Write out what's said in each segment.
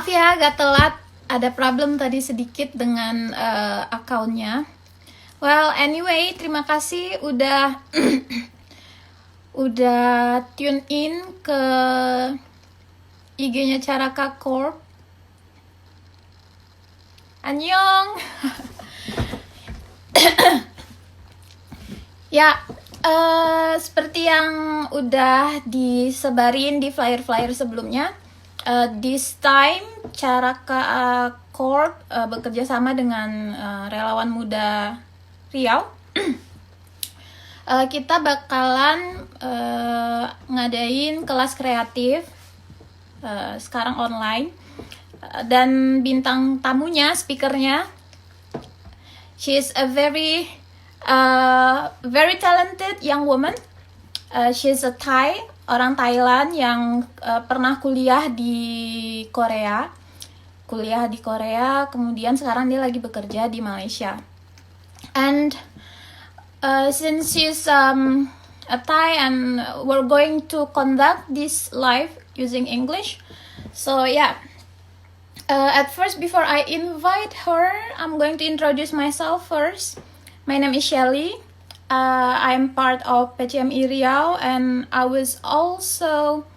Maaf ya agak telat, ada problem tadi sedikit dengan akunnya. Well, anyway, terima kasih udah udah tune in ke IG-nya Caraka Corp. Annyeong. Ya, seperti yang udah disebarin di flyer-flyer sebelumnya, this time Caraka Corp bekerja sama dengan relawan muda Riau. Kita bakalan ngadain kelas kreatif sekarang online, dan bintang tamunya, speakernya, she's a very talented young woman. She's a Thai, orang Thailand yang pernah kuliah di Korea, kemudian sekarang dia lagi bekerja di Malaysia. And since she's a Thai, and we're going to conduct this live using English. So yeah, at first, before I invite her, I'm going to introduce myself first. My name is Shelly. I'm part of PCMI Riau, and I was also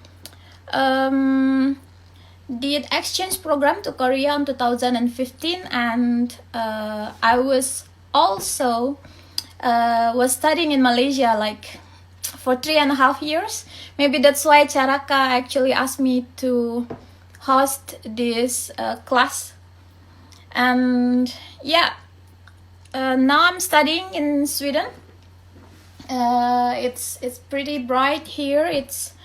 did exchange program to Korea in 2015, and I was also was studying in Malaysia like for 3.5 years. Maybe that's why Caraka actually asked me to host this class. And yeah, now I'm studying in Sweden. It's pretty bright here. It's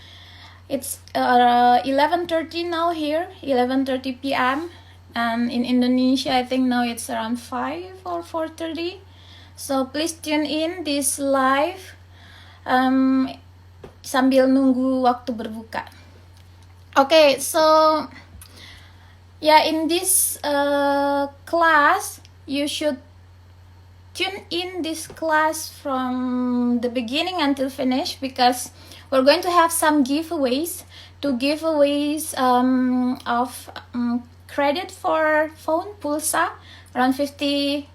11:30 now here, 11:30 p.m. and in Indonesia I think now it's around 5 or 4:30. So please tune in this live sambil nunggu waktu berbuka. Okay, so yeah, in this class you should tune in this class from the beginning until finish, because we're going to have some giveaways. Of credit for phone pulsa, around 50,000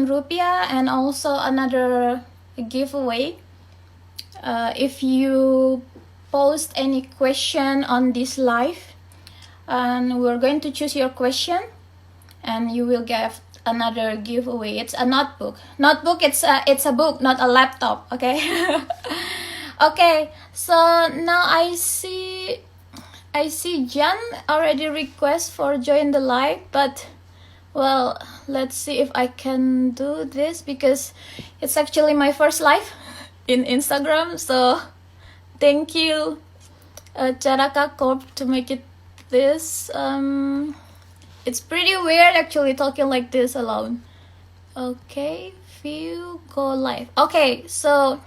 rupiah, and also another giveaway if you post any question on this live, and we're going to choose your question and you will get another giveaway. It's a notebook. It's a book, not a laptop. Okay. Okay, so now I see Jan already request for join the live, but well, let's see if I can do this, because it's actually my first live in Instagram. So thank you Caraka Corp to make it this. It's pretty weird actually talking like this alone. Okay, view, go live. Okay, so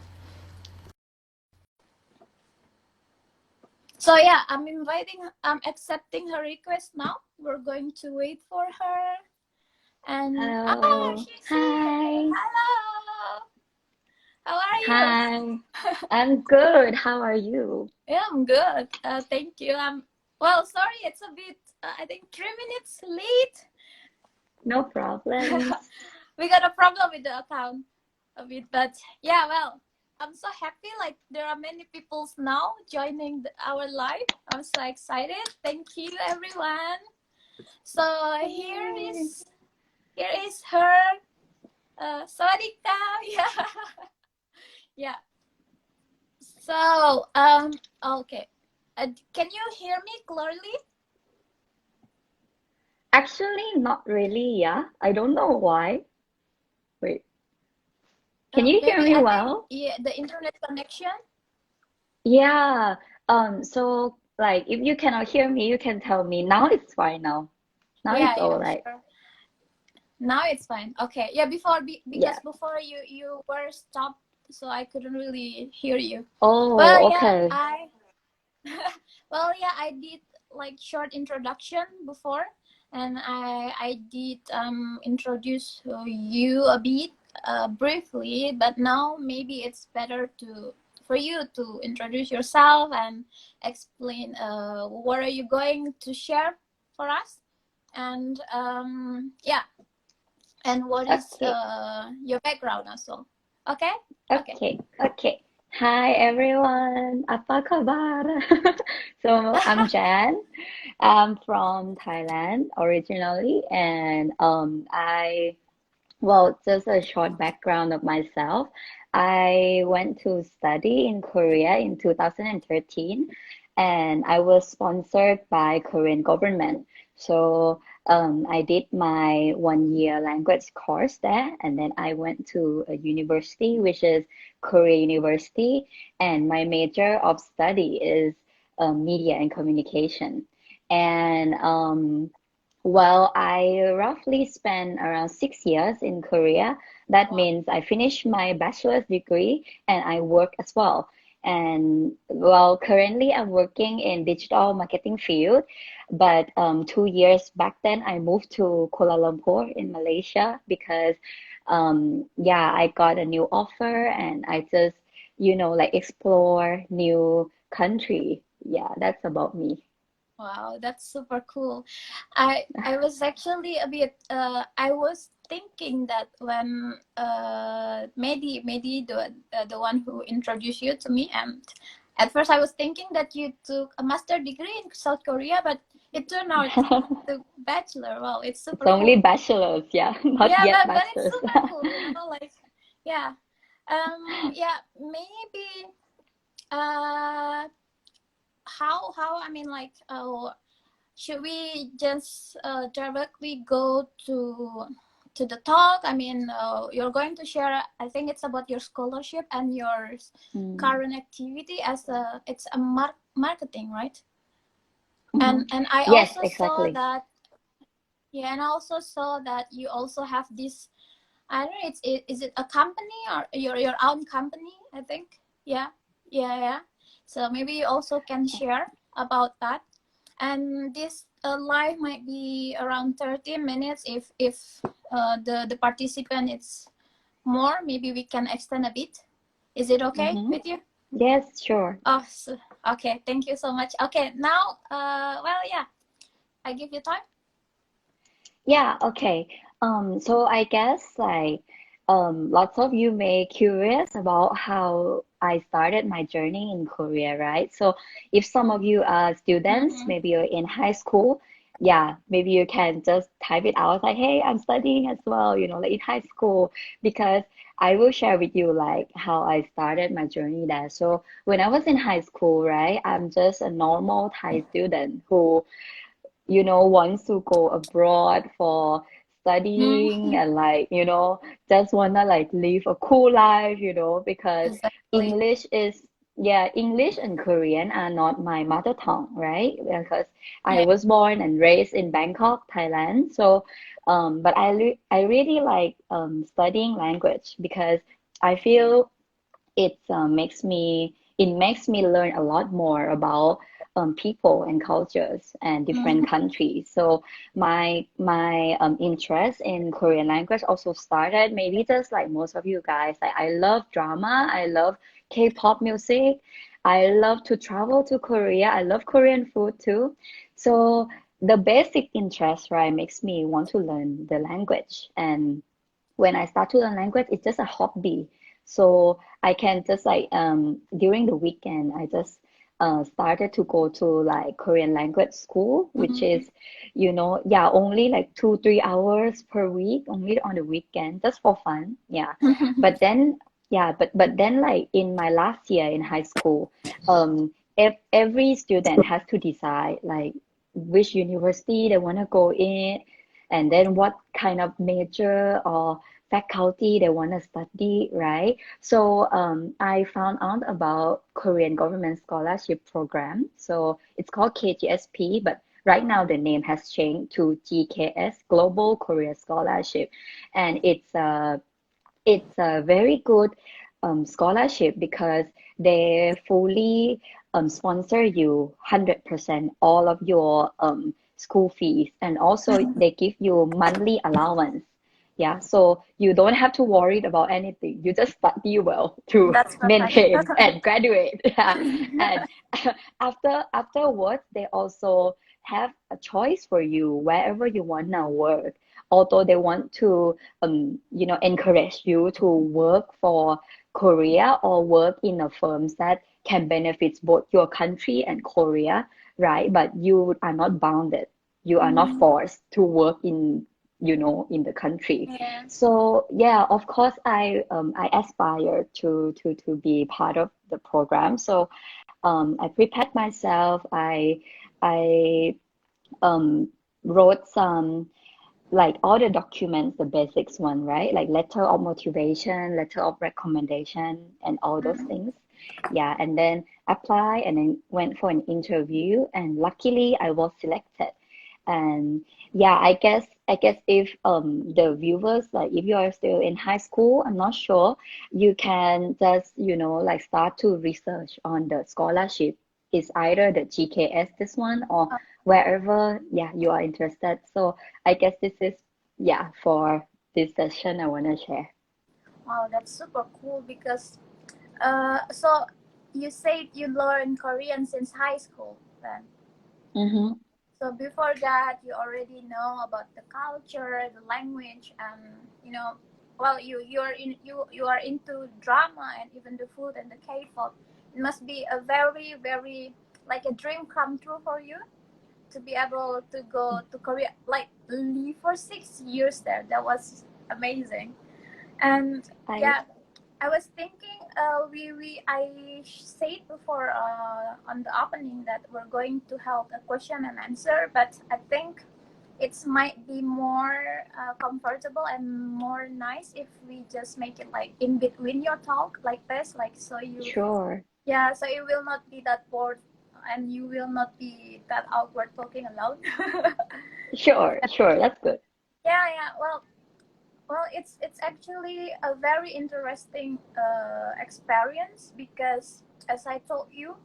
yeah, I'm accepting her request now. We're going to wait for her. And Hello. she's Hi. here. Hello. How are you? Hi. I'm good. How are you? Yeah, I'm good. Thank you. Well, sorry, it's a bit, I think 3 minutes late. No problem. We got a problem with the account a bit, but yeah, well, I'm so happy. Like, there are many people now joining our live. I'm so excited. Thank you, everyone. So here is her. Sawadika. Yeah. Yeah. So okay. Can you hear me clearly? Actually, not really, yeah. I don't know why. Wait. Can you hear me well? Yeah, the internet connection. Yeah. So like if you cannot hear me, you can tell me. Now it's fine now. Now Yeah, it's all yeah, right. sure. Now it's fine. Okay. Yeah, because Yeah. before you were stopped, so I couldn't really hear you. Oh, Well, okay. yeah, I did like short introduction before, and I did introduce you a bit briefly, but now maybe it's better for you to introduce yourself and explain what are you going to share for us, and yeah, and what is Okay. your background as well. Okay. Okay. Okay. Hi everyone. Apa kabar? So I'm Jan. I'm from Thailand originally, and just a short background of myself. I went to study in Korea in 2013, and I was sponsored by Korean government. So I did my 1 year language course there, and then I went to a university, which is Korea University, and my major of study is media and communication. And well, I roughly spent around 6 years in Korea. That Wow. means I finished my bachelor's degree and I work as well. And well, currently I'm working in digital marketing field, but 2 years back then I moved to Kuala Lumpur in Malaysia because yeah, I got a new offer and I just, like explore new country. Yeah, that's about me. Wow, that's super cool. I was actually a bit I was thinking that when Mehdi the one who introduced you to me, and at first I was thinking that you took a master degree in South Korea, but it turned out the bachelor. Wow, it's It's super only cool. bachelor's, yeah, not Yeah, yet but it's master's. super cool, like yeah. Yeah, maybe uh how I mean, like should we just directly go to the talk? I mean, you're going to share. I think it's about your scholarship and your Mm. current activity as a it's a marketing, right? Mhm. And I Yes, also saw exactly. that, yeah, and I also saw that you also have this. I don't know. Is it a company or your own company? I think. Yeah, yeah. So maybe you also can share about that. And this live might be around 30 minutes. If the participant is more, maybe we can extend a bit. Is it okay Mm-hmm. with you? Yes, sure. Oh, okay. Thank you so much. Okay, now, well, yeah, I give you time. Yeah, okay. So I guess like lots of you may curious about how I started my journey in Korea, right? So if some of you are students, Mm-hmm. maybe you're in high school, yeah, maybe you can just type it out like, hey, I'm studying as well, like in high school, because I will share with you like how I started my journey there. So when I was in high school, right, I'm just a normal Thai student who wants to go abroad for studying Mm-hmm. and like, just wanna like live a cool life, because Exactly. English is, yeah, English and Korean are not my mother tongue, right? Because I Yeah. was born and raised in Bangkok, Thailand. So, but I really like studying language because I feel it makes me learn a lot more about people and cultures and different Mm-hmm. countries. So my interest in Korean language also started maybe just like most of you guys. I love drama. I love K-pop music. I love to travel to Korea. I love Korean food too. So the basic interest, right, makes me want to learn the language. And when I start to learn language, it's just a hobby. So I can just like during the weekend, I just started to go to like Korean language school, which Mm-hmm. is, yeah, only like 2, 3 hours per week, only on the weekend, just for fun. Yeah. But then, yeah, but then like in my last year in high school, every student has to decide like which university they want to go in, and then what kind of major or faculty they want to study, right? So I found out about Korean government scholarship program. So it's called KGSP, but right now the name has changed to GKS, Global Korea Scholarship, and it's a very good scholarship because they fully sponsor you 100% all of your school fees, and also they give you monthly allowance. Yeah, so you don't have to worry about anything. You just study well to That's perfect. maintain and graduate. Yeah. And afterwards, they also have a choice for you wherever you want to work. Although they want to encourage you to work for Korea or work in a firms that can benefit both your country and Korea, right? But you are not bounded. You are not Mhm. forced to work in the country. Yeah. So yeah, of course, I aspire to be part of the program. So I prepared myself. I um, wrote some, like, all the documents, the basics one, right? Like letter of motivation, letter of recommendation, and all those Mhm. things. Yeah, and then apply and then went for an interview, and luckily I was selected. And yeah, I guess if the viewers, like, if you are still in high school, I'm not sure, you can just like start to research on the scholarship. It's either the GKS, this one, or wherever, yeah, you are interested. So I guess this is, yeah, for this session I want to share. Wow, that's super cool because so you said you learned Korean since high school then. Mm-hmm. So before that, you already know about the culture, the language, and well, you are into drama and even the food and the K-pop. It must be a very very like a dream come true for you to be able to go to Korea, like live for 6 years there. That was amazing. And I yeah, I was thinking, I said before on the opening that we're going to have a question and answer, but I think it might be more comfortable and more nice if we just make it like in between your talk, like this, like so you, Sure. yeah, so it will not be that bored and you will not be that awkward talking alone. Sure, that's good. Yeah, yeah. Well, it's actually a very interesting experience because, as I told you,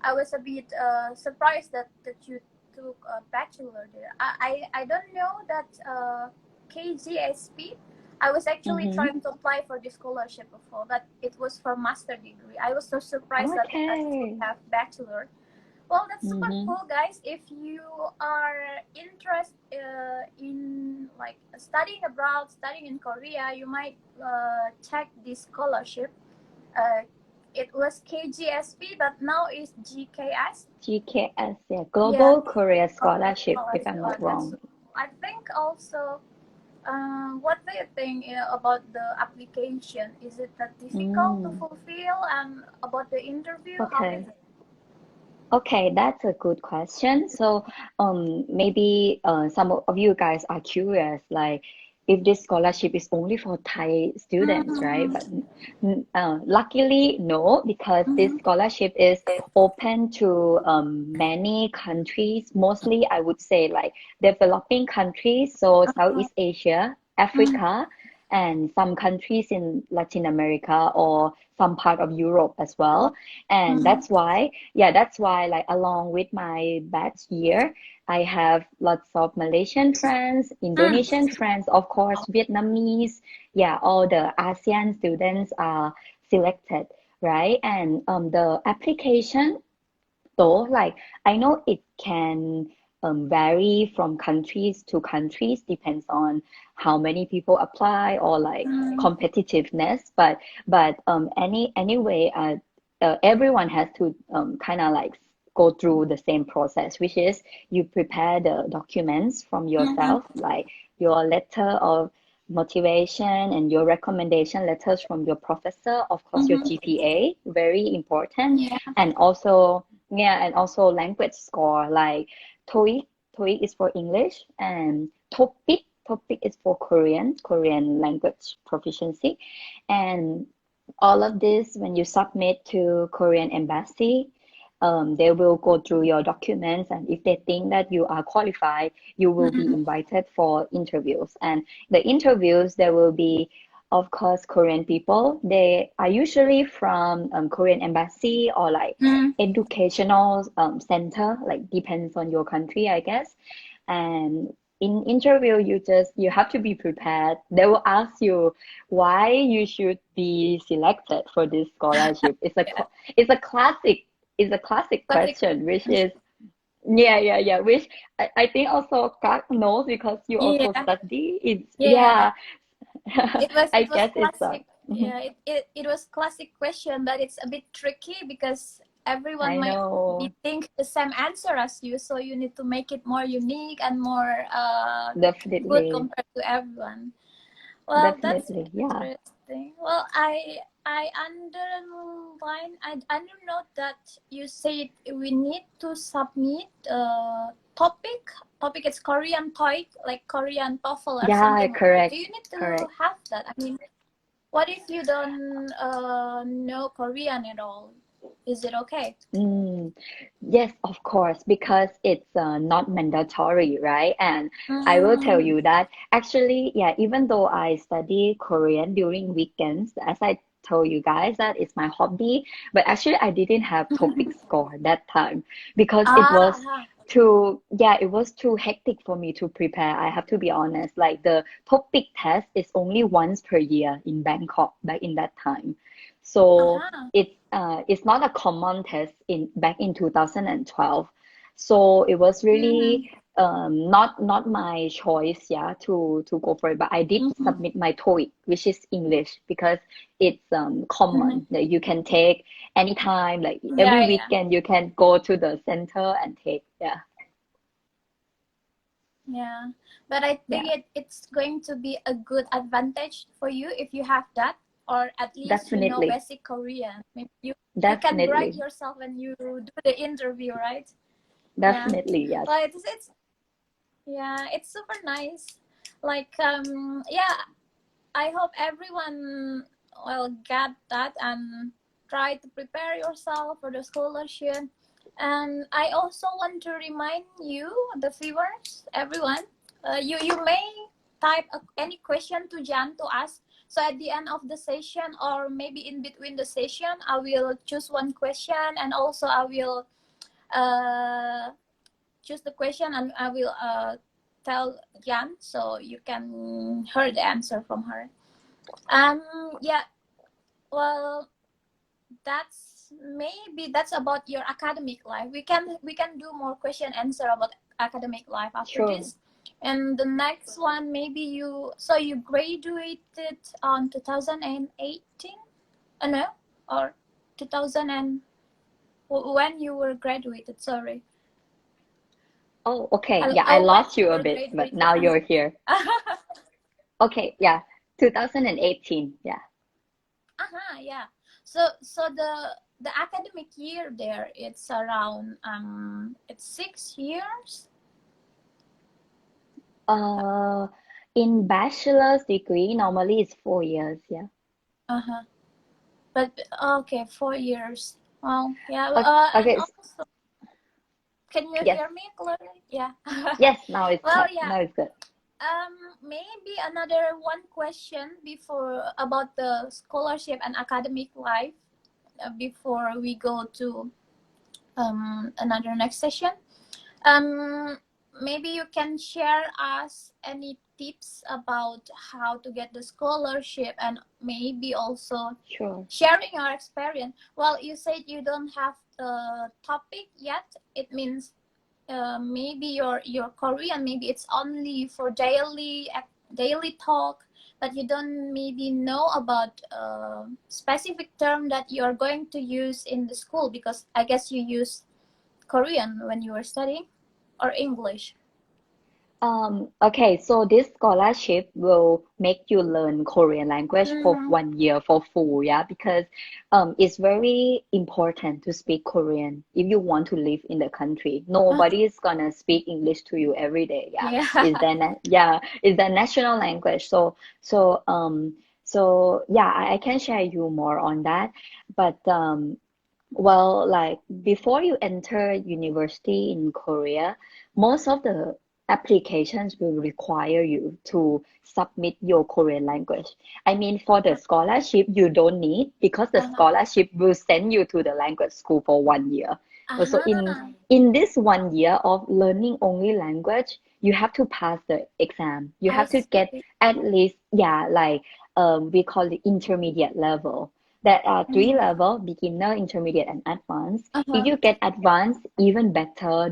I was a bit surprised that you took a bachelor there. I don't know that KGSP. I was actually Mm-hmm. trying to apply for the scholarship before, but it was for master degree. I was so surprised that I still Okay. have bachelor. Well, that's super Mm-hmm. cool, guys. If you are interested in like studying abroad, studying in Korea, you might check this scholarship. Uh, it was KGSP, but now it's GKS. GKS, yeah, Yeah, Global Korea Scholarship, if I'm scholarship. not That's. wrong. I think also. What do you think about the application? Is it that difficult to Mm, fulfill? And about the interview, how is okay. it? Okay, that's a good question. So, maybe some of you guys are curious, like, if this scholarship is only for Thai students, right? But luckily, no, because this Mm-hmm. scholarship is open to many countries, mostly I would say like developing countries, so Southeast Asia, Africa, and some countries in Latin America or some part of Europe as well. And Mm-hmm. that's why, like, along with my batch year, I have lots of Malaysian friends, Indonesian friends, of course, Vietnamese. Yeah, all the ASEAN students are selected, right? And the application, though, like, I know it can vary from countries to countries, depends on how many people apply or like Mm-hmm. competitiveness. But anyway, everyone has to kind of like go through the same process, which is you prepare the documents from Mm-hmm. yourself, like your letter of motivation and your recommendation letters from your professor, of course, your Mm-hmm. GPA, very important, Yeah. and also, yeah, and also language score, like TOEIC. TOEIC is for English, and TOPIK is for Korean language proficiency. And all of this, when you submit to Korean embassy, they will go through your documents, and if they think that you are qualified, you will be Mm-hmm. invited for interviews. And the interviews, there will be, of course, Korean people. They are usually from Korean embassy or like Mm-hmm. educational center, like depends on your country, I guess. And in interview, you have to be prepared. They will ask you why you should be selected for this scholarship. Yeah. It's a classic Classic question, which question. is yeah, which I think also God knows because you also Yeah, study. It's yeah. I It was guess it's a classic. Yeah, it was classic question, but it's a bit tricky because everyone I might be know, think the same answer as you, so you need to make it more unique and more good definitely, compared to everyone. Well, that's definitely, yeah. interesting. Well, I underline. I don't know that you said we need to submit topic. Topic is Korean TOEIC, like Korean TOEFL or Yeah, something like that. Do correct, you need to correct. have that? I mean, what if you don't know Korean at all? Is it okay? Mm, yes, of course, because it's not mandatory, right? And I will tell Mm. you that actually, yeah, even though I study Korean during weekends, as I told you guys, that is my hobby, but actually I didn't have topic score that time because Ah, it was too hectic for me to prepare. I have to be honest. Like the topic test is only once per year in Bangkok back in that time. So uh-huh. it's not a common test in back in 2012. So it was really Mm-hmm. not my choice, yeah, to go for it. But I did Mm-hmm. submit my TOEIC, which is English, because it's Mm-hmm. common that you can take anytime, like every Yeah, yeah. weekend you can go to the center and take. Yeah, Yeah, but I think yeah, it's going to be a good advantage for you if you have that, or at least you know definitely, basic Korean. Maybe you can brag definitely, yourself when you do the interview, right? Yeah. definitely, yes. Well, it's yeah, it's super nice. Like yeah, I hope everyone will get that and try to prepare yourself for the scholarship. And I also want to remind you, the viewers, everyone, you may type any question to Jan to ask. So at the end of the session, or maybe in between the session, I will choose one question, and also I will uh, choose the question, and I will tell Jan so you can hear the answer from her. Um, yeah, well, that's about your academic life. We can do more question answer about academic life after Sure. this. And the next one, maybe you graduated on 2018, no, or 2000 and when you were graduated, sorry. Oh, okay. Yeah, I Oh, when lost you you a were bit, but graduated. now you're here. Okay, yeah, 2018. Yeah. Uh-huh, yeah. So the academic year there, it's around it's 6 years. Uh, in bachelor's degree, normally it's 4 years. Yeah. Uh-huh. But okay, 4 years. Well, yeah. And Okay. also, can you Yes. hear me clearly? Yeah. Yes. Now it's Well, yeah. now it's good. Maybe another one question before about the scholarship and academic life, before we go to another next session. Um, Maybe you can share us any tips about how to get the scholarship, and maybe also Sure. sharing your experience. Well, you said you don't have the topic yet. It means maybe your Korean, maybe it's only for daily talk, but you don't maybe know about specific term that you are going to use in the school, because I guess you use Korean when you were studying, or English. Okay, so this scholarship will make you learn Korean language for Mm. 1 year for full, yeah, because it's very important to speak Korean if you want to live in the country. Uh, Nobody is gonna speak English to you every day, yeah. yeah. Is the national language. So yeah, I can share you more on that. But well, like before you enter university in Korea, most of the applications will require you to submit your Korean language. I mean, for the scholarship, you don't need because the Uh-huh. scholarship will send you to the language school for 1 year. So Uh-huh. in this 1 year of learning only language, you have to pass the exam. You I have to get see. at least, yeah, like we call it intermediate level. There are three Mm. level: beginner, intermediate, and advanced. If Uh-huh. you get advanced, even better.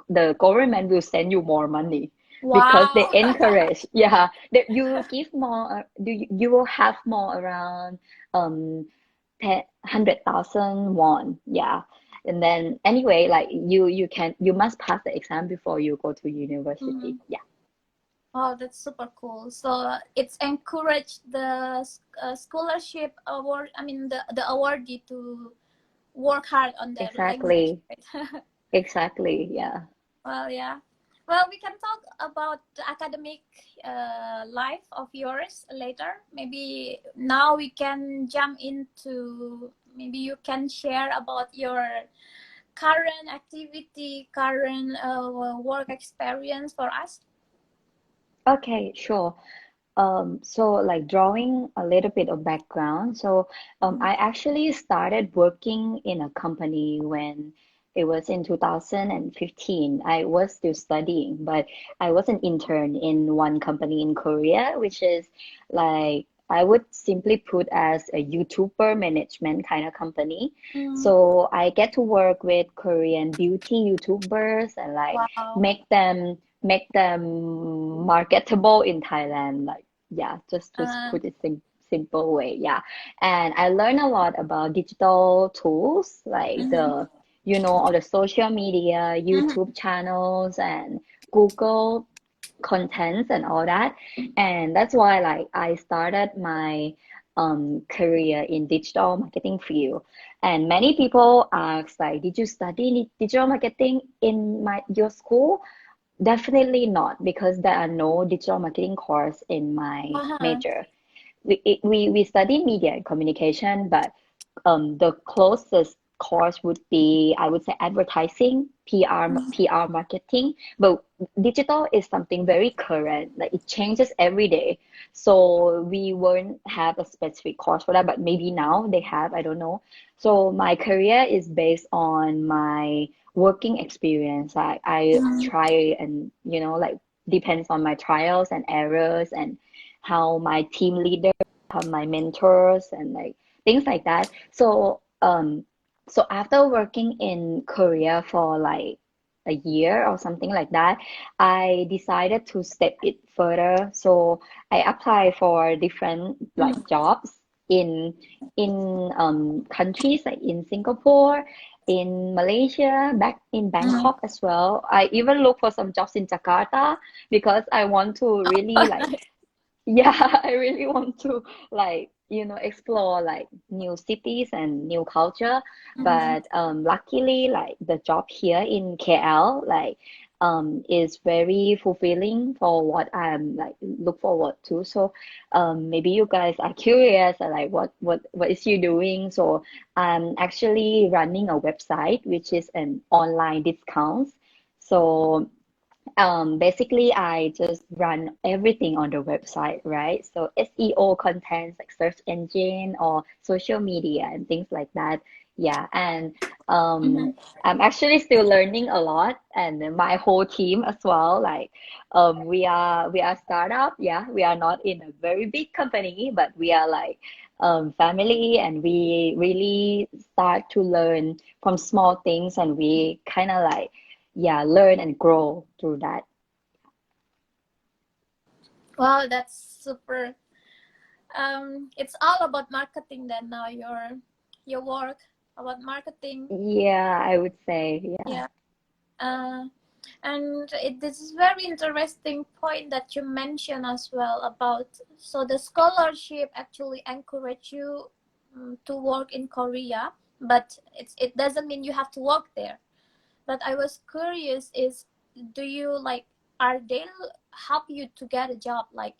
The government will send you more money because they Wow. encourage. Yeah, that you will give more. You will have more around 100,000 won. Yeah, and then anyway, like you must pass the exam before you go to university. Mhm. Yeah, Oh, that's super cool. So it's encouraged the scholarship award. I mean, the awardee to work hard on the language. exactly, Right? exactly. Yeah. Well, yeah. Well, we can talk about the academic life of yours later. Maybe now we can jump into, maybe you can share about your current activity, current work experience for us. Okay, sure. So like drawing a little bit of background. So Mhm. I actually started working in a company when it was in 2015. I was still studying, but I was an intern in one company in Korea, which is like I would simply put as a YouTuber management kind of company. Mm, So I get to work with Korean beauty YouTubers and like wow. make them marketable in Thailand. Like yeah, just Uh, put it simple way. Yeah, and I learned a lot about digital tools like mhm, all the social media, mhm, YouTube channels, and Google contents and all that. And that's why like I started my career in digital marketing field. And many people ask like, did you study digital marketing in your school? Definitely not, because there are no digital marketing course in my uh-huh. major. We study media and communication, but the closest course would be, I would say, advertising, PR marketing. But digital is something very current, like it changes every day. So we won't have a specific course for that, but maybe now they have, I don't know. So my career is based on my working experience. I Mm, try and, like depends on my trials and errors and how my team leader, how my mentors and like things like that. So after working in Korea for like a year or something like that, I decided to step it further. So I applied for different like mm, jobs in countries like in Singapore, in Malaysia, back in mm. Bangkok as well. I even look for some jobs in Jakarta because I want to really like yeah, I really want to like, explore like new cities and new culture. Mhm. But luckily, like the job here in KL, like is very fulfilling for what I'm like look forward to. So maybe you guys are curious like what is you doing? So I'm actually running a website which is an online discounts. So basically, I just run everything on the website, right? So SEO contents like search engine or social media and things like that. Yeah, and um, Mhm. I'm actually still learning a lot, and then my whole team as well. Like, we are startup. Yeah, we are not in a very big company, but we are like family, and we really start to learn from small things, and we kind of like yeah, learn and grow through that. Wow, that's super. It's all about marketing then now, your work about marketing. Yeah, I would say, yeah. Yeah. Uh, this is very interesting point that you mentioned as well about, so the scholarship actually encourage you to work in Korea, but it doesn't mean you have to work there. But I was curious is, do you like, are they help you to get a job, like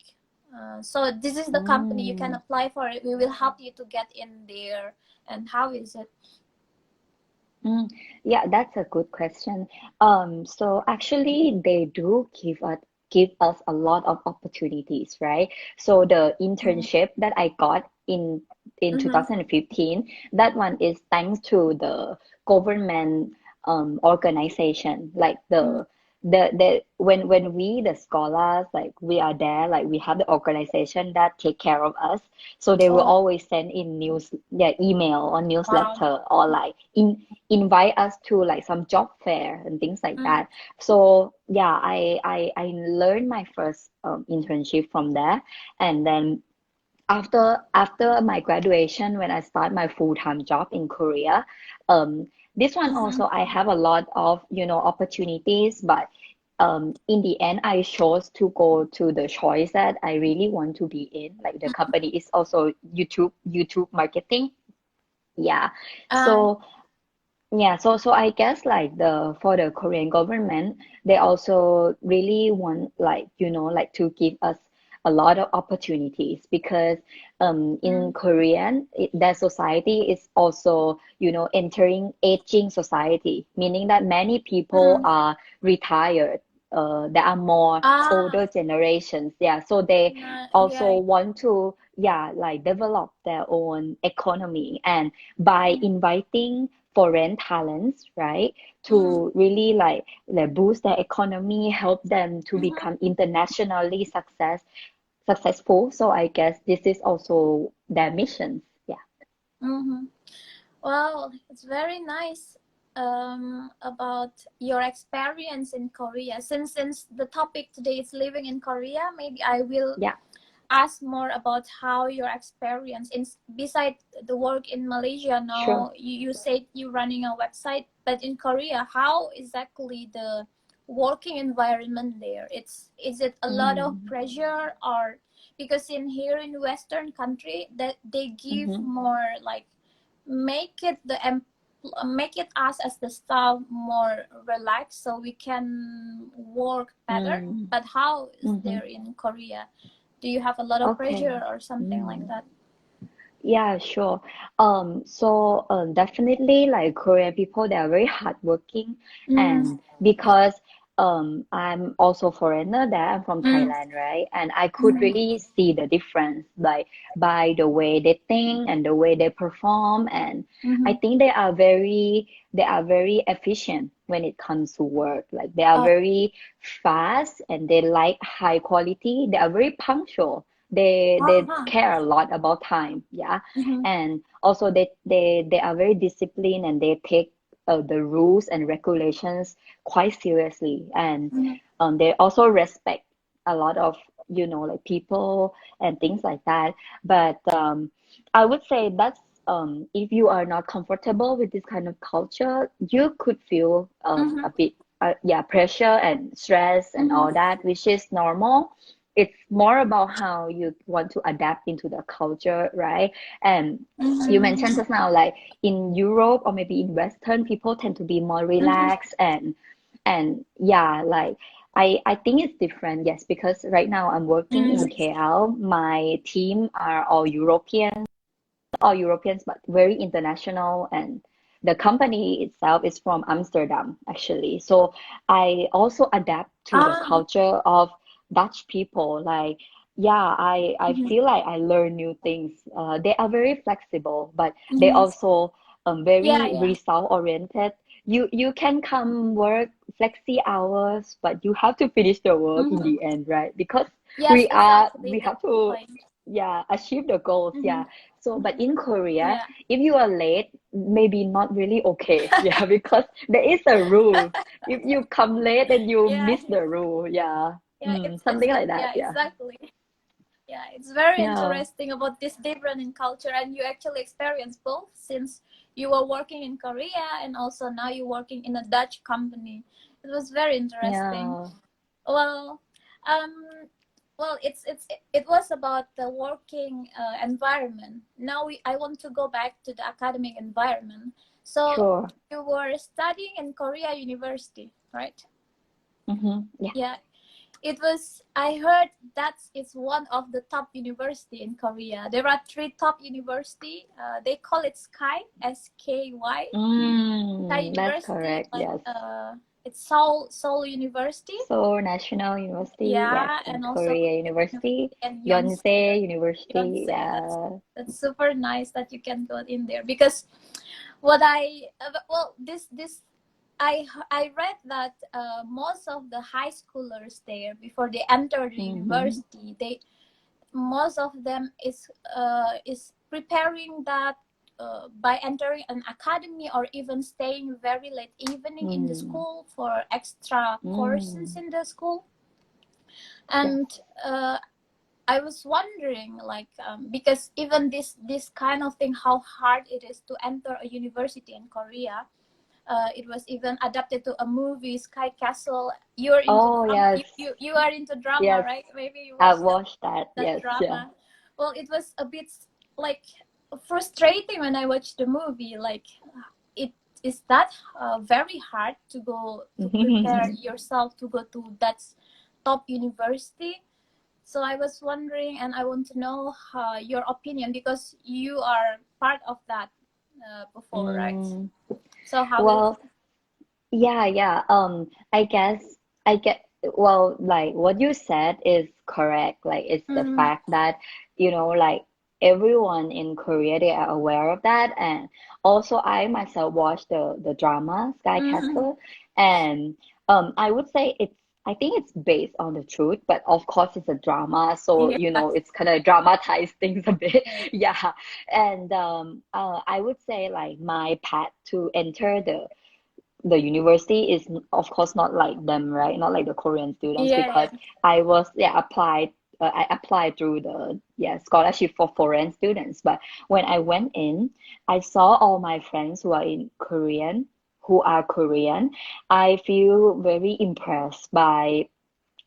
so this is the company you can Mm. apply for it, we will help you to get in there, and how is it? Mm, yeah, that's a good question. So actually they do give us a lot of opportunities, right? So the Mm-hmm. internship that I got in Mm-hmm. 2015, that one is thanks to the government organization, like when we the scholars like we are there, like we have the organization that take care of us, so they will Oh, always send in email or wow. newsletter, or like invite us to like some job fair and things like Mm-hmm. that. So yeah, I learned my first internship from there. And then after my graduation, when I start my full-time job in Korea, um this one also I have a lot of opportunities, but in the end I chose to go to the choice that I really want to be in. Like the company is also YouTube marketing. Yeah. Uh, So yeah, so I guess like the for the Korean government, they also really want like like to give us a lot of opportunities, because mm, in Korean their society is also entering aging society, meaning that many people mm, are retired. There are more ah, older generations, yeah, so they also yeah. want to, yeah, like develop their own economy, and by inviting foreign talents, right, Mm-hmm. to really like boost their economy, help them to Mm-hmm. become internationally successful. So I guess this is also their missions. Yeah. Mm-hmm. Well, it's very nice about your experience in Korea. Since the topic today is living in Korea, maybe I will Yeah, ask more about how your experience in beside the work in Malaysia. sure. Now you said you running a website, but in Korea, how exactly the working environment there? Is it a lot of Mm, pressure, or because in here in Western country that they give mm-hmm, more like make it make it us as the staff more relaxed so we can work better. mm, But how is mm-hmm. there in Korea? Do you have a lot of Okay. pressure or something like Mm. that? Yeah, sure. So definitely like Korean people, they are very hardworking, Mm, and because I'm also foreigner there, I'm from mm, Thailand, right? And I could mm, really see the difference, like by the way they think and the way they perform. And I mm-hmm. think they are very efficient when it comes to work. Like they are Oh, very fast, and they like high quality. They are very punctual. They uh-huh. care a lot about time, yeah. Mm-hmm. And also they are very disciplined, and they take the rules and regulations quite seriously. And Mm-hmm. they also respect a lot of like people and things like that. But I would say that's if you are not comfortable with this kind of culture, you could feel Mm-hmm. a bit yeah, pressure and stress and Mm-hmm. all that, which is normal. It's more about how you want to adapt into the culture, right? And you mentioned Mm-hmm. just now, like in Europe or maybe in Western, people tend to be more Mm-hmm. relaxed, and yeah, like I think it's different, yes, because right now I'm working in Mm-hmm. KL. My team are all Europeans, but very international. And the company itself is from Amsterdam, actually. So I also adapt to the Ah. culture of Dutch people. Like, yeah, I Mm-hmm. feel like I learn new things. They are very flexible, but they Mm-hmm. also Yeah, very yeah. result oriented. You can come work flexi hours, but you have to finish the work in Mm-hmm. the end, right? Because Yes, exactly. we That's have the to, point. yeah, achieve the goals, Mm-hmm. yeah. So, but Mm-hmm. in Korea, Yeah. if you are late, maybe not really okay. Yeah, because there is a rule. If you come late, then you Yeah, miss the rule. Yeah. yeah. Something like that. Yeah, Yeah. exactly. Yeah, it's very Yeah. interesting about this difference in culture, and you actually experience both since you were working in Korea and also now you're working in a Dutch company. It was very interesting. Yeah. Well, um, well, it was about the working environment. Now I want to go back to the academic environment. So Sure. you were studying in Korea University, right? Mm-hmm. Yeah. Yeah. it was, I heard that it's one of the top university in Korea. There are three top university. They call it Sky, SKY. Sky That's University, correct. like Yes. it's Seoul University. Seoul National University. Yes. Yeah, And and also Korea University University. and Yonsei University. Yonsei. Yeah. That's super nice that you can go in there, because what I well this I read that most of the high schoolers there, before they enter the Mm-hmm. university, they most of them is preparing that by entering an academy, or even staying very late evening in the Mm. school for extra courses Mm. in the school. Yes. And I was wondering, like, because even this kind of thing, how hard it is to enter a university in Korea. It was even adapted to a movie, Sky Castle. You're into Oh, drama. yes. You are into drama, Yes. right? Maybe you I watched watched that. that Yes. Yeah. drama. Well, it was a bit like frustrating when I watched the movie. Like, it is that very hard to go to prepare yourself to go to that top university. So I was wondering, and I want to know your opinion, because you are part of that before, right? Mm. So how is Well, yeah, yeah. I guess I get, well, like what you said is correct. Like it's the mm, fact that, like everyone in Korea, they are aware of that. And also I myself watched the drama Sky mm, Castle, and I would say I think it's based on the truth, but of course it's a drama, so yes, it's kind of dramatized things a bit. yes. Yeah. And I would say like my path to enter the university is of course not like them, right? Not like the Korean students, Yeah, because I was, yeah, I applied through the, yeah, scholarship for foreign students. But when I went in, I saw all my friends who are Korean. I feel very impressed by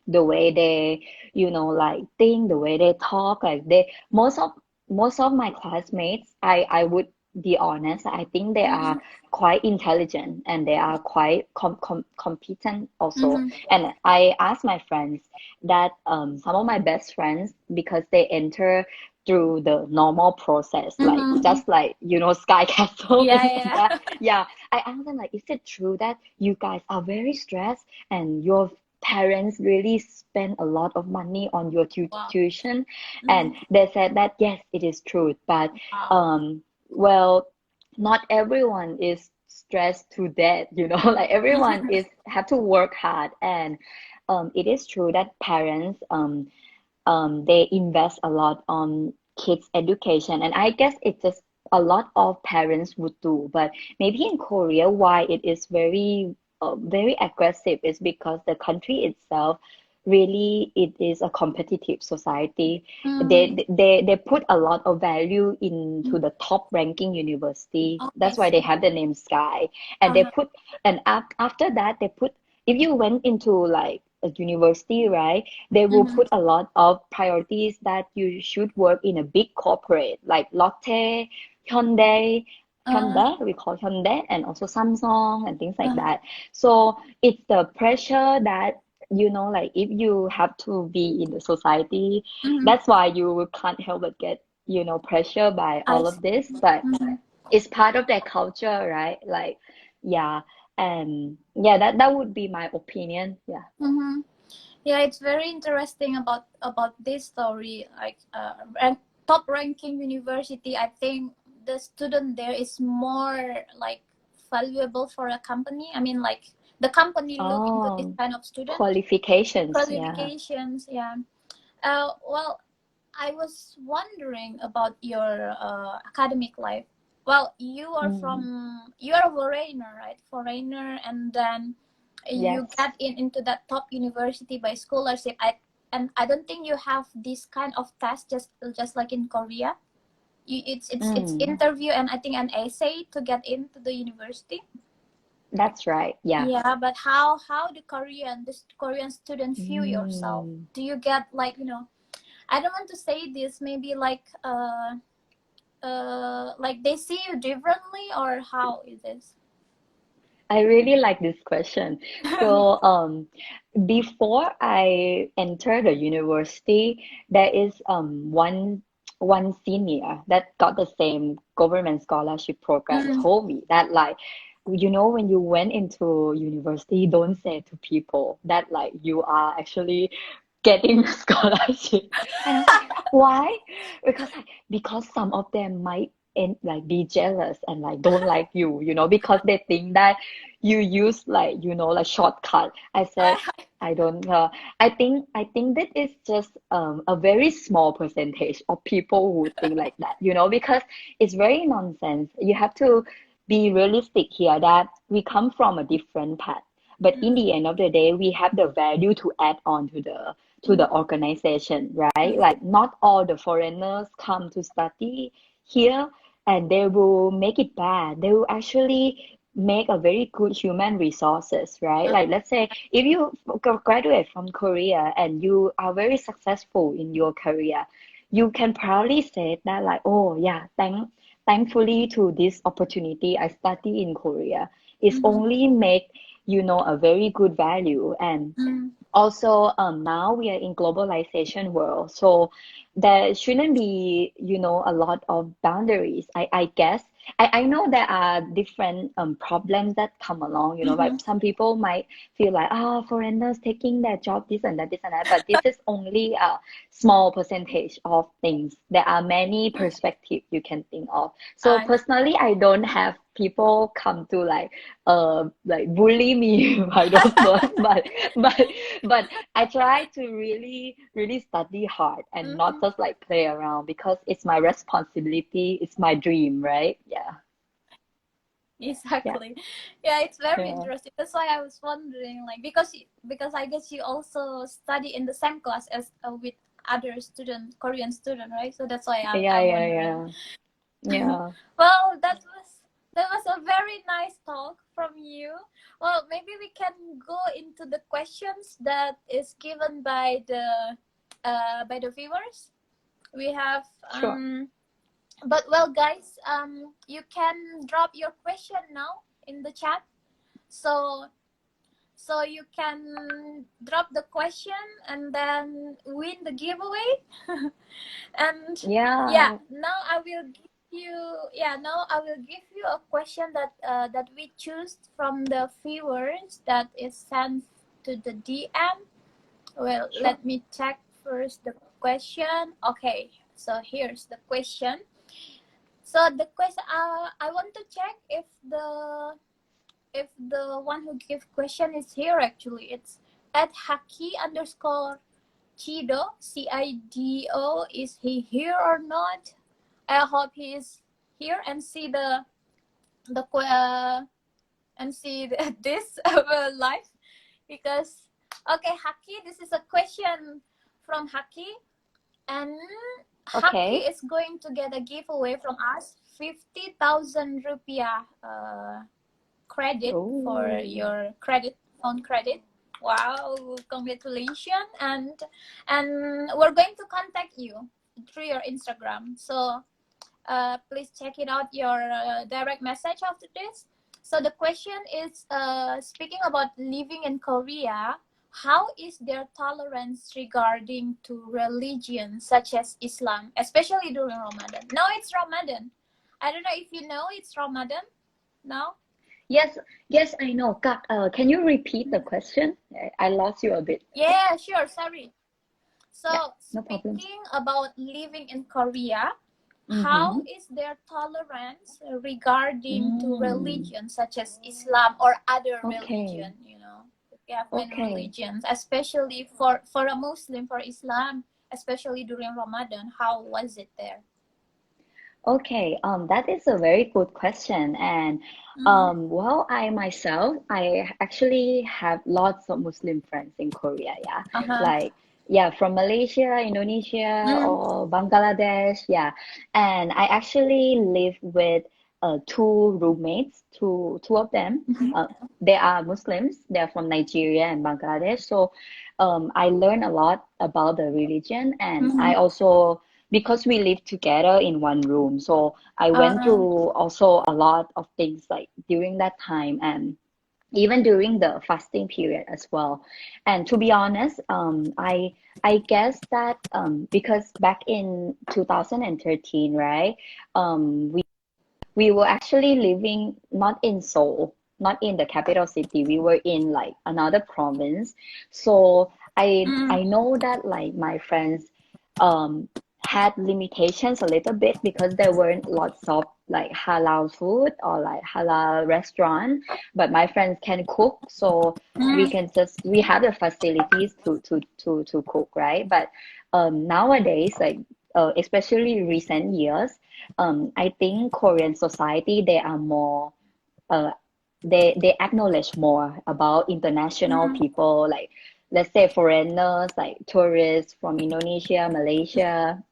the way they, like think, the way they talk, like most of my classmates, I would be honest, I think they are mm-hmm, quite intelligent, and they are quite competent also. mm-hmm. And I asked my friends that some of my best friends, because they enter through the normal process, like Mm-hmm. just like Sky Castle, Yeah, things like yeah. that. Yeah, I asked them like, is it true that you guys are very stressed and your parents really spend a lot of money on your Wow. tuition? Mm-hmm. And they said that yes, it is true, but Wow. well, not everyone is stressed to death, like everyone is have to work hard. And it is true that parents they invest a lot on kids' education, and I guess it's just a lot of parents would do. But maybe in Korea, why it is very aggressive is because the country itself really, it is a competitive society. Mm. They put a lot of value into the top ranking university. Oh, I That's why they see. have the name Sky. And they Uh-huh. put, and after that they put, if you went into like a university, right, they will Mm-hmm. put a lot of priorities that you should work in a big corporate like Lotte, Hyundai, Uh, we call Hyundai, and also Samsung and things like uh, that. So it's the pressure that, like if you have to be in the society, mm-hmm. that's why you can't help but get, pressure by I all see. of this. But Mm-hmm. it's part of their culture, right? Like, yeah. And yeah, that would be my opinion. Yeah. Mm-hmm. Yeah, it's very interesting about this story. Like, top ranking university, I think the student there is more like valuable for a company. I mean, like, the company look into this Oh, kind of student qualifications. Yeah. qualifications. Yeah. Well, I was wondering about your academic life. Well, Mm. you are a foreigner, right? Foreigner, and then you Yes. get into that top university by scholarship. And I don't think you have this kind of test just like in Korea. It's Mm. interview, and I think an essay to get into the university. That's right. Yeah. Yeah, but how the Korean student view yourself? Mm. Do you get, like, I don't want to say this, maybe like they see you differently, or how is this? I really like this question. So, before I enter the university, there is one senior that got the same government scholarship program Mm, told me that like, when you went into university, don't say to people that like you are actually getting a scholarship. And I was like, why? Because some of them might like be jealous and like don't like you, because they think that you use like like shortcut. I said I don't know. I think that is just a very small percentage of people who think like that, because it's very nonsense. You have to be realistic here that we come from a different path. But in the end of the day, we have the value to add on to the organization, right? Like not all the foreigners come to study here and they will make it bad. They will actually make a very good human resources, right? Like let's say if you graduate from Korea and you are very successful in your career, you can proudly say that like, oh yeah, thankfully to this opportunity I study in Korea. It's only make a very good value. And mm, also now we are in globalization world, so there shouldn't be a lot of boundaries, I guess. I know there are different problems that come along, like mhm. some people might feel like foreigners taking their job, this and that, but this is only a small percentage of things. There are many perspectives you can think of. So I personally, I don't have people come to like bully me by those words, but but I try to really really study hard and not Mhm. just like play around because it's my responsibility, it's my dream, right? Yeah. Yeah. Exactly. Yeah, it's very Yeah. interesting. That's why I was wondering, like, because I guess you also study in the same class as with other student, Korean student, right? So that's why Yeah, I'm yeah, wondering. yeah. Yeah. Well, that was a very nice talk from you. Well, maybe we can go into the questions that is given by the viewers. We have Sure. but well, guys, you can drop your question now in the chat. So you can drop the question and then win the giveaway. And yeah, Yeah. now I will give you a question that we choose from the viewers that is sent to the DM. Well, Sure. let me check first the question. Okay, so here's the question. So the question, I want to check if the one who gave question is here. Actually, it's at Haki underscore Chido, Cido. Is he here or not? I hope he is here and see the and see this live, because okay, Haki, this is a question from Haki, and Haki Okay. is going to get a giveaway from us, 50,000 rupiah credit for Oh. your phone credit. Wow, congratulations. And we're going to contact you through your Instagram. So please check it out, your direct message after this. So the question is, speaking about living in Korea, how is their tolerance regarding to religion such as Islam, especially during Ramadan? Now it's Ramadan. I don't know if you know it's Ramadan now. Yes, yes, I know. Can you repeat the question? I lost you a bit. Yeah, sure. Sorry. So, Yeah, no problem. speaking about living in Korea, how Mm-hmm. is their tolerance regarding to Mm. religion such as Islam or other Okay. religion? We have many Okay. religions, especially for a Muslim, for Islam, especially during Ramadan. How was it there? Okay, that is a very good question. And Mm-hmm. well, I myself, I actually have lots of Muslim friends in Korea, yeah. Uh-huh. Like, yeah, from Malaysia, Indonesia, Mm-hmm. or Bangladesh, yeah. And I actually live with two roommates, two of them. Uh, they are Muslims. They're from Nigeria and Bangladesh. So I learned a lot about the religion, and I Mm-hmm. also because we live together in one room. So I went Uh, through also a lot of things like during that time. And even during the fasting period as well. And to be honest, I guess that because back in 2013, right, we were actually living not in Seoul, not in the capital city. We were in like another province. So I know that like my friends um had limitations a little bit because there weren't lots of like halal food or like halal restaurant, but my friends can cook, so we have the facilities to cook, right? But nowadays, like especially recent years, I think Korean society they are more uh, they acknowledge more about international people, like let's say foreigners, like tourists from Indonesia, Malaysia,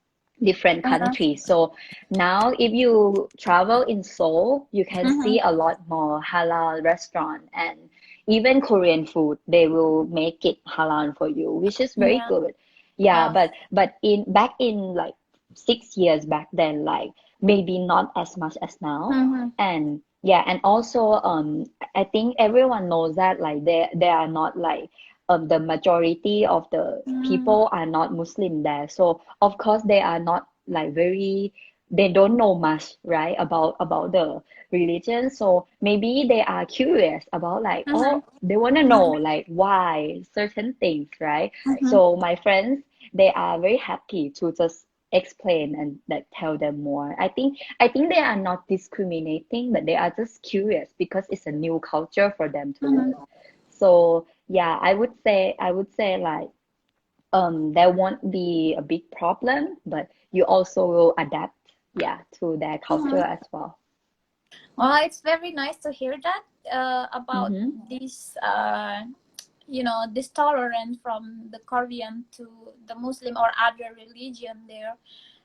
different countries. So now if you travel in Seoul, you can see a lot more halal restaurant, and even Korean food, they will make it halal for you, which is very Yeah. good. Yeah, Wow. but in back in like 6 years back then, like maybe not as much as now. And yeah, and also I think everyone knows that like they are not like the majority of the people are not Muslim there. So of course they are not like very, they don't know much, right, about the religion. So maybe they are curious about like, oh, they want to know like why certain things, right? So my friends, they are very happy to just explain and like tell them more. I think they are not discriminating, but they are just curious because it's a new culture for them to learn. So yeah, I would say like there won't be a big problem, but you also will adapt, yeah, to their culture as well. Well, it's very nice to hear that about Mm-hmm. this, this tolerance from the Korean to the Muslim or other religion there.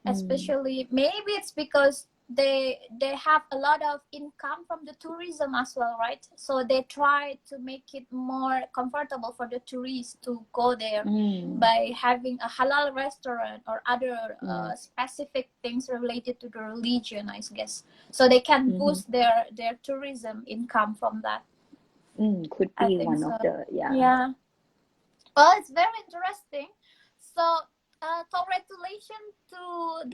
Mm. Especially, maybe it's because they have a lot of income from the tourism as well, right? So they try to make it more comfortable for the tourists to go there Mm. by having a halal restaurant or other Yes. specific things related to the religion, I guess, so they can Mm-hmm. boost their tourism income from that. Could I be think one so. of the, yeah. Yeah. Well, it's very interesting. So, congratulations to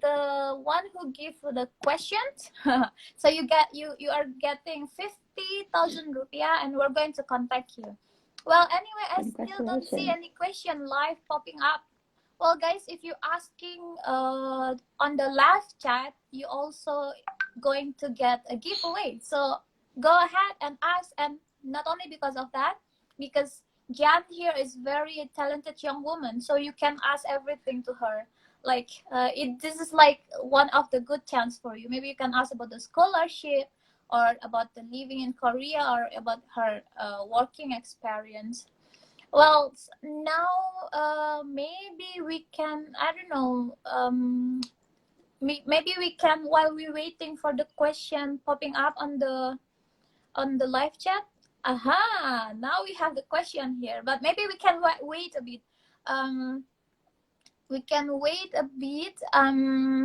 the one who give the questions. So you are getting 50,000 rupiah, and we're going to contact you. Well, anyway, I still don't see Congratulations. any question live popping up. Well, guys, if you're asking on the live chat, you also going to get a giveaway. So go ahead and ask, and not only because of that, because Jan here is very talented young woman, so you can ask everything to her. Like this is like one of the good chance for you. Maybe you can ask about the scholarship, or about the living in Korea, or about her working experience. Well, now maybe we can, I don't know, maybe we can, while we're waiting for the question popping up on the live chat. Aha, now we have the question here, but maybe we can wait a bit. Um, we can wait a bit.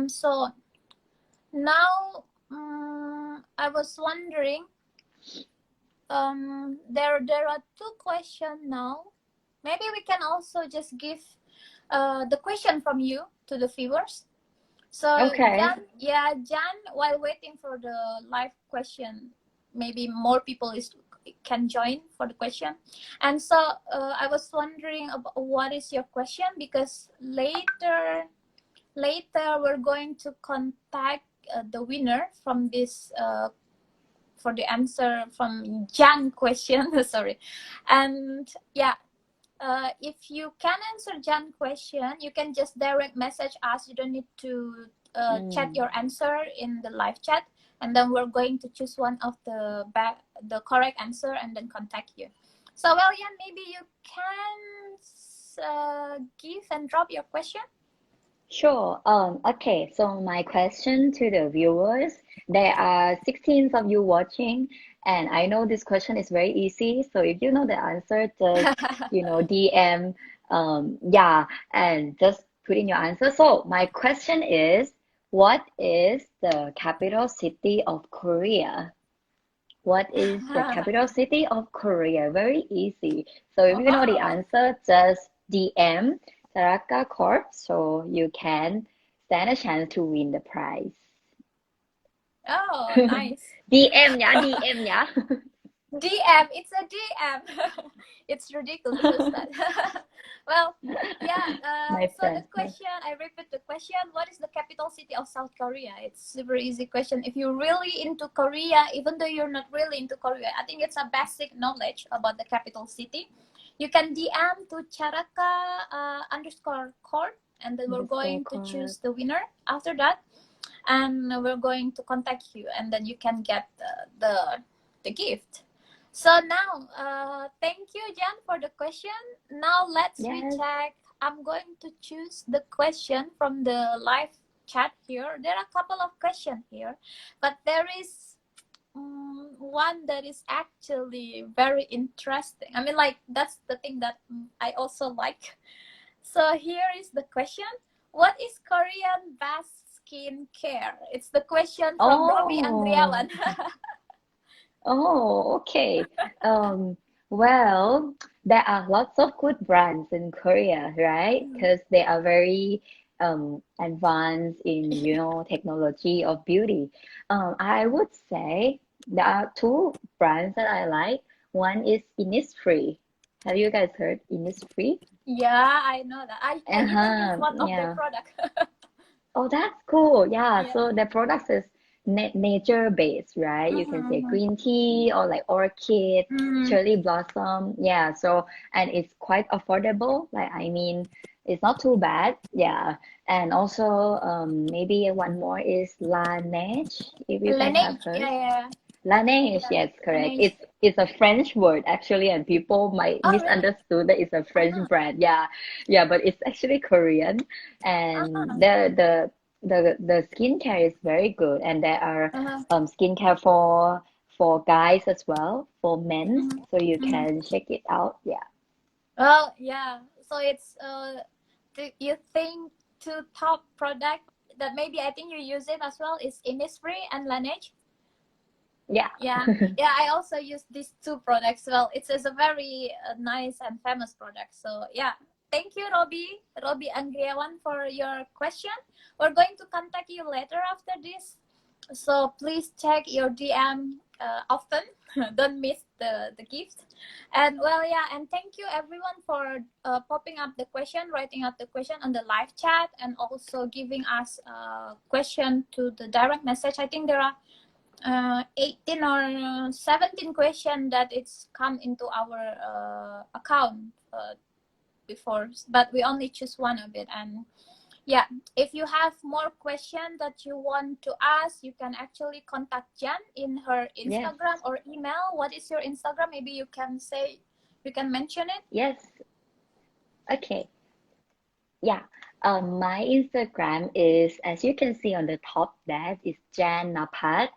So now, I was wondering. There are two questions now. Maybe we can also just give the question from you to the viewers. So Okay. Jan, yeah, Jan, while waiting for the live question, maybe more people can join for the question. And so I was wondering about what is your question, because later we're going to contact the winner from this for the answer from Jan question. Sorry, and yeah, if you can answer Jan question, you can just direct message us. You don't need to chat Mm. your answer in the live chat, and then we're going to choose one of the correct answer and then contact you. So, well, Jan, maybe you can give and drop your question. Sure. Okay, so my question to the viewers, there are 16 of you watching, and I know this question is very easy. So if you know the answer, just, DM, yeah, and just put in your answer. So my question is, what is the capital city of Korea? What is the capital city of Korea? Very easy. So if you know the Oh, answer, just DM Taraka Corp so you can stand a chance to win the prize. oh, nice. DM ya, DM ya. DM, it's a DM. It's ridiculous that. Well, yeah. My So the friend. Yes. question, I repeat the question: what is the capital city of South Korea? It's super easy question. If you're really into Korea, even though you're not really into Korea, I think it's a basic knowledge about the capital city. You can DM to Charaka underscore court, and then we're Underscore going to Corp. choose the winner after that, and we're going to contact you, and then you can get the gift. So now, thank you, Jan, for the question. Now let's Yes. recheck. I'm going to choose the question from the live chat here. There are a couple of questions here, but there is one that is actually very interesting. I mean, like, that's the thing that I also like. So here is the question. What is Korean best skincare? It's the question from Robbie Oh. Andriawan. Oh, okay. Um, well, there are lots of good brands in Korea, right? Because they are very advanced in, technology of beauty. I would say there are two brands that I like. One is Innisfree. Have you guys heard Innisfree? Yeah, I know that. I even use one of their Yeah. product. Oh, that's cool. Yeah. Yeah. So the products is nature based, right? You can say Mm-hmm. green tea or like orchid, Mm, cherry blossom. Yeah. So, and it's quite affordable. Like, I mean, it's not too bad. Yeah. And also, maybe one more is Laneige, if you guys have Laneige. Yeah, heard. yeah, Laneige, yeah. yes, correct. Laneige. It's a French word actually, and people might Oh, really? misunderstood that it's a French Uh-huh. brand. Yeah, yeah, but it's actually Korean, and Uh-huh. the skincare is very good, and there are Uh-huh. skincare for guys as well, for men, Mm-hmm. so you Mm-hmm. can check it out. Yeah. Well, yeah. So it's you think two top product that maybe I think you use it as well is Innisfree and Laneige. Yeah. Yeah, yeah. I also use these two products. Well, it's a very nice and famous product. So yeah, thank you, Robbie Angriawan, for your question. We're going to contact you later after this. So please check your DM often. Don't miss the gift. And well, yeah, and thank you everyone for popping up the question, writing out the question on the live chat, and also giving us a question to the direct message. I think there are 18 or 17 question that it's come into our account before, but we only choose one of it. And yeah, if you have more questions that you want to ask, you can actually contact Jan in her Yes. Instagram or email. What is your Instagram? Maybe you can say, you can mention it. Yes. Okay. Yeah. My Instagram is, as you can see on the top there, is Jan Napas,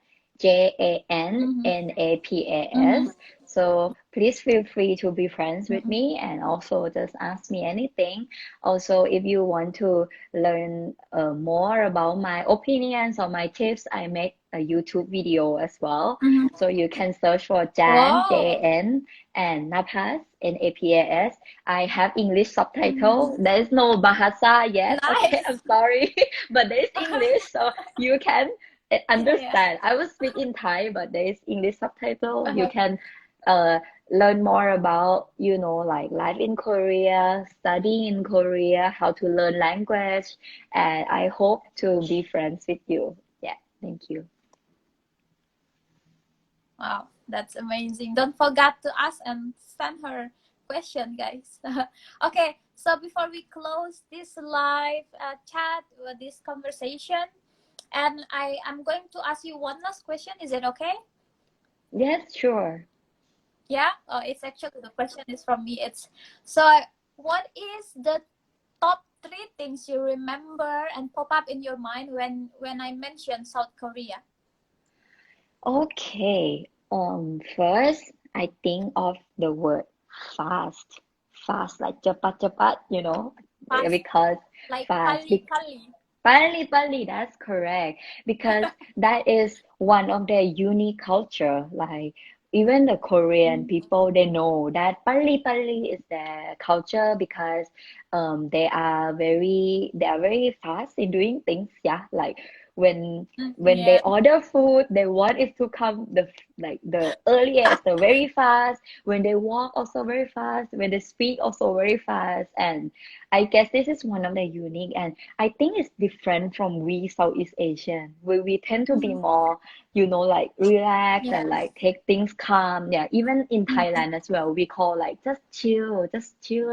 Mm-hmm. JANNAPAS. Mm-hmm. So please feel free to be friends with Mm-hmm. me and also just ask me anything. Also, if you want to learn more about my opinions or my tips, I make a YouTube video as well. Mm-hmm. So you can search for Jan, Wow, JAN, and Napas, NAPAS. I have English subtitle. mm-hmm. There is no Bahasa yet. Okay, Nice. I'm sorry, but there is English, so you can Yeah, yeah. understand. I will speak in Thai, but there is English subtitle. You can uh, learn more about, like life in Korea, studying in Korea, how to learn language, and I hope to be friends with you. Yeah, thank you. Wow, that's amazing. Don't forget to ask and send her question, guys. Okay, so before we close this live chat, this conversation, and I am going to ask you one last question. Is it okay? Yes, sure. Yeah. Oh, it's actually the question is from me. It's so. What is the top three things you remember and pop up in your mind when I mention South Korea? Okay. First, I think of the word fast. Fast, like cepat cepat, Fast, because like fast. kali kali. Pali, that's correct. Because that is one of their unique culture. Like even the Korean people, they know that Pali is their culture because they are very fast in doing things. Yeah, like when when they Yeah. order food, they want it to come the earliest, the very fast. When they walk, also very fast. When they speak, also very fast. And I guess this is one of the unique, and I think it's different from we Southeast Asian, where we tend to be more, like relax and Yeah. like take things calm. Yeah, even in Thailand as well, we call like just chill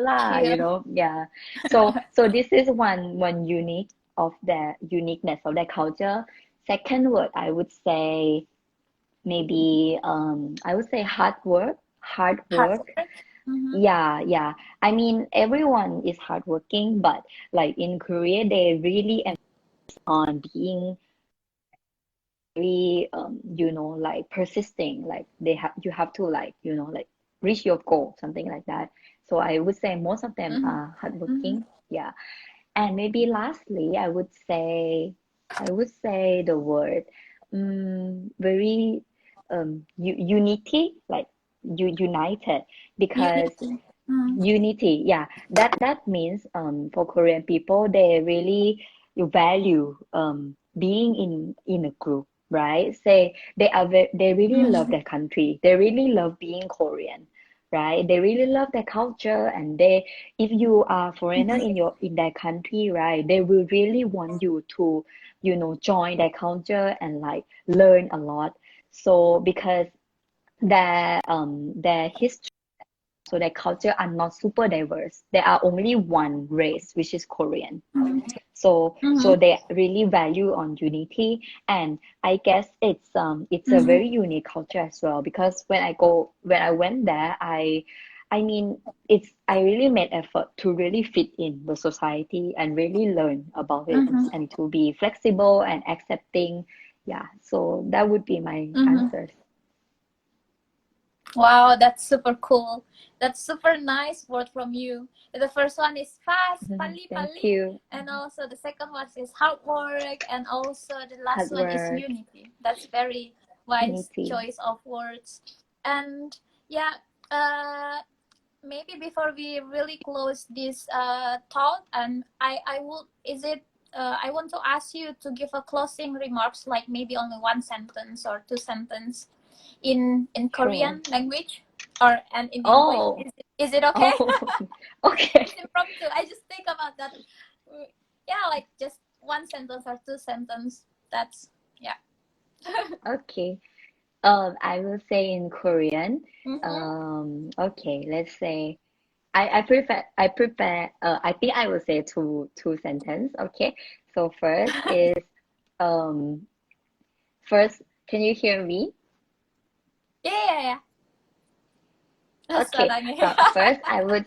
lah, Chill. Yeah. So this is one unique of the uniqueness of their culture. Second word, I would say maybe I would say hard work. Hard Hard work. work. Mm-hmm. Yeah. I mean, everyone is hardworking, but like in Korea, they really emphasize on being very, like persisting. Like you have to like, like reach your goal, something like that. So I would say most of them Mm-hmm. are Mm-hmm. hardworking. Yeah. And maybe lastly, I would say the word very unity, like united, because Unity. Mm. unity, yeah, that means for Korean people, they really value being in a group, right? Say they really love Mm. their country. They really love being Korean, right? They really love their culture, and they if you are foreigner in their country, right, they will really want you to, join their culture and like learn a lot. So because their history, so their culture are not super diverse. There are only one race, which is Korean. So Mm-hmm. they really value on unity, and I guess it's a Mm-hmm. very unique culture as well. Because when I went there, I mean I really made effort to really fit in the society and really learn about it Mm-hmm. and to be flexible and accepting. Yeah, so that would be my Mm-hmm. answers. Wow, that's super cool. That's super nice word from you. The first one is fast, pali Thank pali, you. and also the second one is hard work, and also the last Hard one is work, unity. That's very wise unity. choice of words. And yeah, uh, maybe before we really close this thought, and I will is it I want to ask you to give a closing remarks, like maybe only one sentence or two sentence in Sure. Korean language or and in English. Oh, Is it okay? oh, okay, It's impromptu. I just think about that. Yeah, like just one sentence or two sentence. That's yeah. okay. I will say in Korean. Mm-hmm. Okay, let's say I prepare. I think I will say two sentence. Okay. So um first, can you hear me? Yeah, yeah, yeah. Okay. Sarangnya. First I would.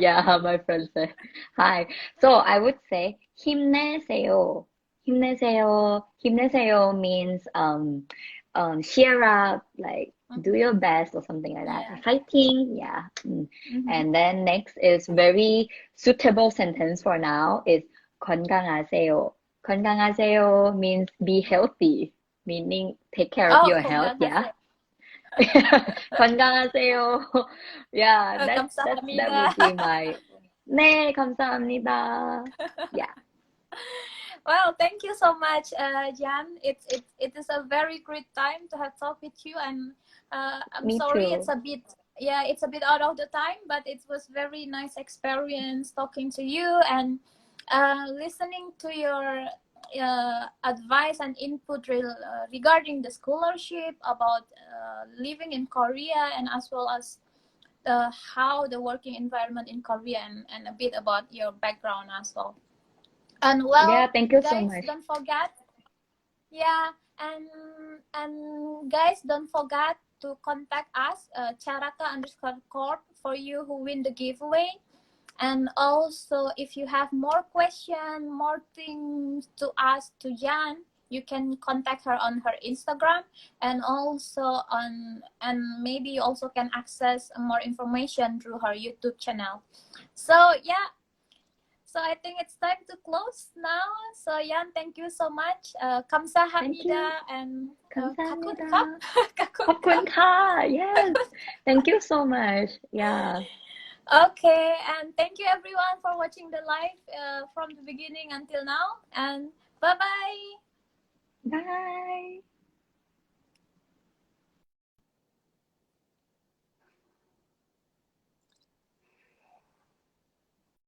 Yeah, my friend said hi. So I would say 힘내세요. 힘내세요. 힘내세요 means cheer up, like do your best or something like that. Yeah. Fighting, yeah. Mm-hmm. And then next is very suitable sentence for now is 건강하세요. 건강하세요 means be healthy, meaning take care of Oh, your health, yeah. 건강하세요. 건강하세요. Yeah, that 감사합니다. would be my. 네, 감사합니다. Yeah, Well, thank you so much, Jan. It is a very great time to have talked with you, and I'm me sorry it's too. a bit it's a bit out of the time, but it was very nice experience talking to you and listening to your advice and input regarding the scholarship about living in Korea, and as well as how the working environment in Korea, and a bit about your background as well. And Yeah, well, thank you so guys, much. don't forget. Yeah, and guys, don't forget to contact us, Charaka_corp, for you who win the giveaway. And also, if you have more questions, more things to ask to Jan, you can contact her on her Instagram, and also and maybe you also can access more information through her YouTube channel. So yeah, So I think it's time to close now. So Jan, thank you so much. Thank you. 감사합니다 and 감사합니다. 가쿤캅.ขอบคุณ 가쿤캅.ค่ะ Yes. Thank you so much. Yeah. Okay, and thank you everyone for watching the live from the beginning until now. And bye bye. Bye.